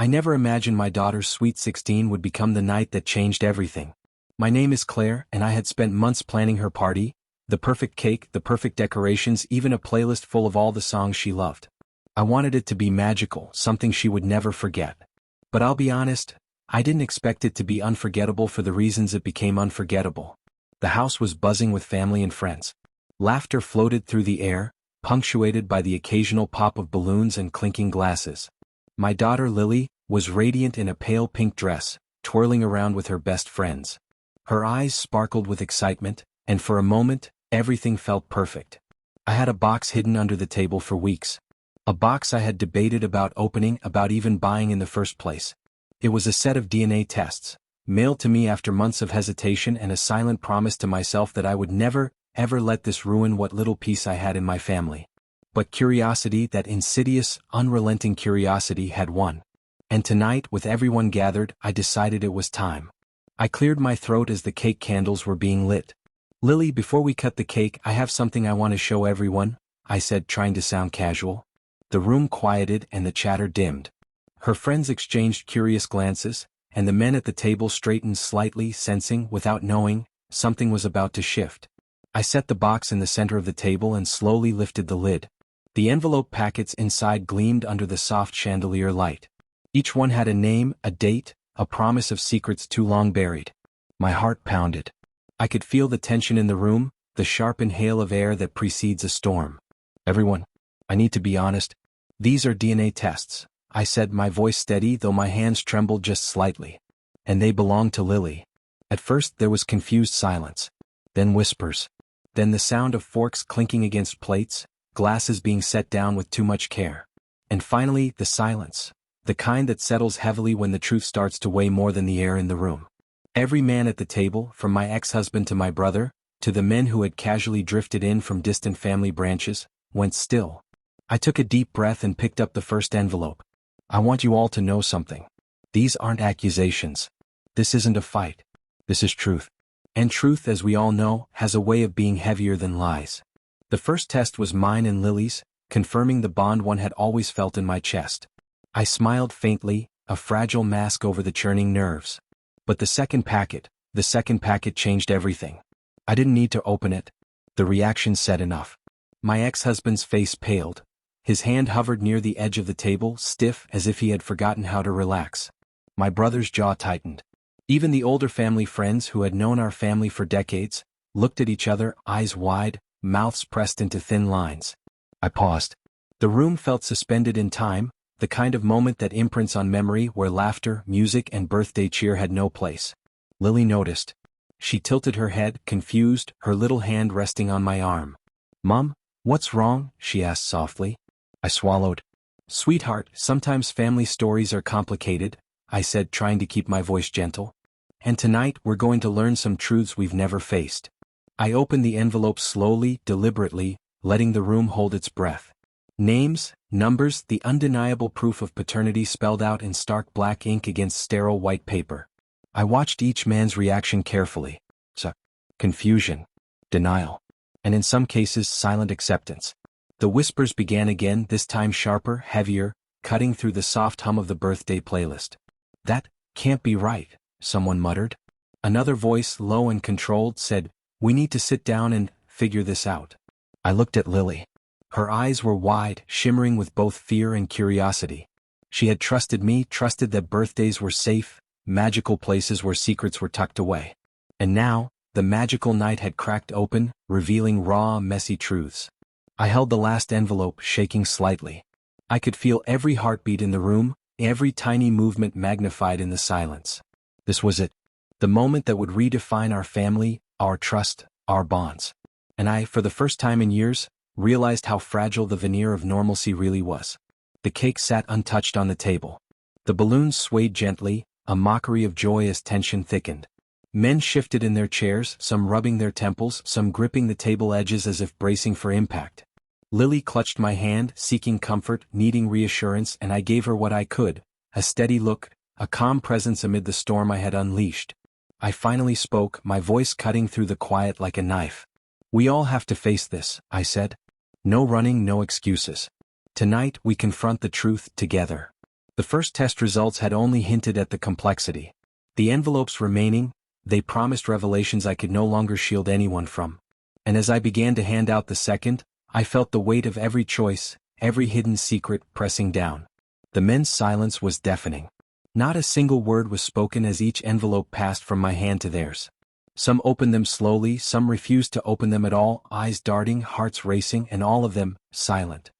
I never imagined my daughter's sweet 16 would become the night that changed everything. My name is Claire, and I had spent months planning her party, the perfect cake, the perfect decorations, even a playlist full of all the songs she loved. I wanted it to be magical, something she would never forget. But I'll be honest, I didn't expect it to be unforgettable for the reasons it became unforgettable. The house was buzzing with family and friends. Laughter floated through the air, punctuated by the occasional pop of balloons and clinking glasses. My daughter Lily was radiant in a pale pink dress, twirling around with her best friends. Her eyes sparkled with excitement, and for a moment, everything felt perfect. I had a box hidden under the table for weeks. A box I had debated about opening, about even buying in the first place. It was a set of DNA tests, mailed to me after months of hesitation and a silent promise to myself that I would never, ever let this ruin what little peace I had in my family. But curiosity, that insidious, unrelenting curiosity, had won. And tonight, with everyone gathered, I decided it was time. I cleared my throat as the cake candles were being lit. "Lily, before we cut the cake, I have something I want to show everyone," I said, trying to sound casual. The room quieted and the chatter dimmed. Her friends exchanged curious glances, and the men at the table straightened slightly, sensing, without knowing, something was about to shift. I set the box in the center of the table and slowly lifted the lid. The envelope packets inside gleamed under the soft chandelier light. Each one had a name, a date, a promise of secrets too long buried. My heart pounded. I could feel the tension in the room, the sharp inhale of air that precedes a storm. "Everyone, I need to be honest. These are DNA tests," I said, my voice steady though my hands trembled just slightly. "And they belong to Lily." At first there was confused silence. Then whispers. Then the sound of forks clinking against plates, glasses being set down with too much care. And finally, the silence. The kind that settles heavily when the truth starts to weigh more than the air in the room. Every man at the table, from my ex-husband to my brother, to the men who had casually drifted in from distant family branches, went still. I took a deep breath and picked up the first envelope. "I want you all to know something. These aren't accusations. This isn't a fight. This is truth. And truth, as we all know, has a way of being heavier than lies." The first test was mine and Lily's, confirming the bond one had always felt in my chest. I smiled faintly, a fragile mask over the churning nerves. But the second packet changed everything. I didn't need to open it. The reaction said enough. My ex-husband's face paled. His hand hovered near the edge of the table, stiff as if he had forgotten how to relax. My brother's jaw tightened. Even the older family friends who had known our family for decades looked at each other, eyes wide, mouths pressed into thin lines. I paused. The room felt suspended in time, the kind of moment that imprints on memory where laughter, music, and birthday cheer had no place. Lily noticed. She tilted her head, confused, her little hand resting on my arm. "Mom, what's wrong?" she asked softly. I swallowed. "Sweetheart, sometimes family stories are complicated," I said, trying to keep my voice gentle. "And tonight we're going to learn some truths we've never faced." I opened the envelope slowly, deliberately, letting the room hold its breath. Names, numbers, the undeniable proof of paternity spelled out in stark black ink against sterile white paper. I watched each man's reaction carefully. Confusion, denial, and in some cases silent acceptance. The whispers began again, this time sharper, heavier, cutting through the soft hum of the birthday playlist. "That can't be right," someone muttered. Another voice, low and controlled, said, "We need to sit down and figure this out." I looked at Lily. Her eyes were wide, shimmering with both fear and curiosity. She had trusted me, trusted that birthdays were safe, magical places where secrets were tucked away. And now, the magical night had cracked open, revealing raw, messy truths. I held the last envelope, shaking slightly. I could feel every heartbeat in the room, every tiny movement magnified in the silence. This was it. The moment that would redefine our family, our trust, our bonds. And I, for the first time in years, realized how fragile the veneer of normalcy really was. The cake sat untouched on the table. The balloons swayed gently, a mockery of joy as tension thickened. Men shifted in their chairs, some rubbing their temples, some gripping the table edges as if bracing for impact. Lily clutched my hand, seeking comfort, needing reassurance, and I gave her what I could, a steady look, a calm presence amid the storm I had unleashed. I finally spoke, my voice cutting through the quiet like a knife. "We all have to face this," I said. "No running, no excuses. Tonight we confront the truth together." The first test results had only hinted at the complexity. The envelopes remaining, they promised revelations I could no longer shield anyone from. And as I began to hand out the second, I felt the weight of every choice, every hidden secret pressing down. The men's silence was deafening. Not a single word was spoken as each envelope passed from my hand to theirs. Some opened them slowly, some refused to open them at all, eyes darting, hearts racing, and all of them, silent.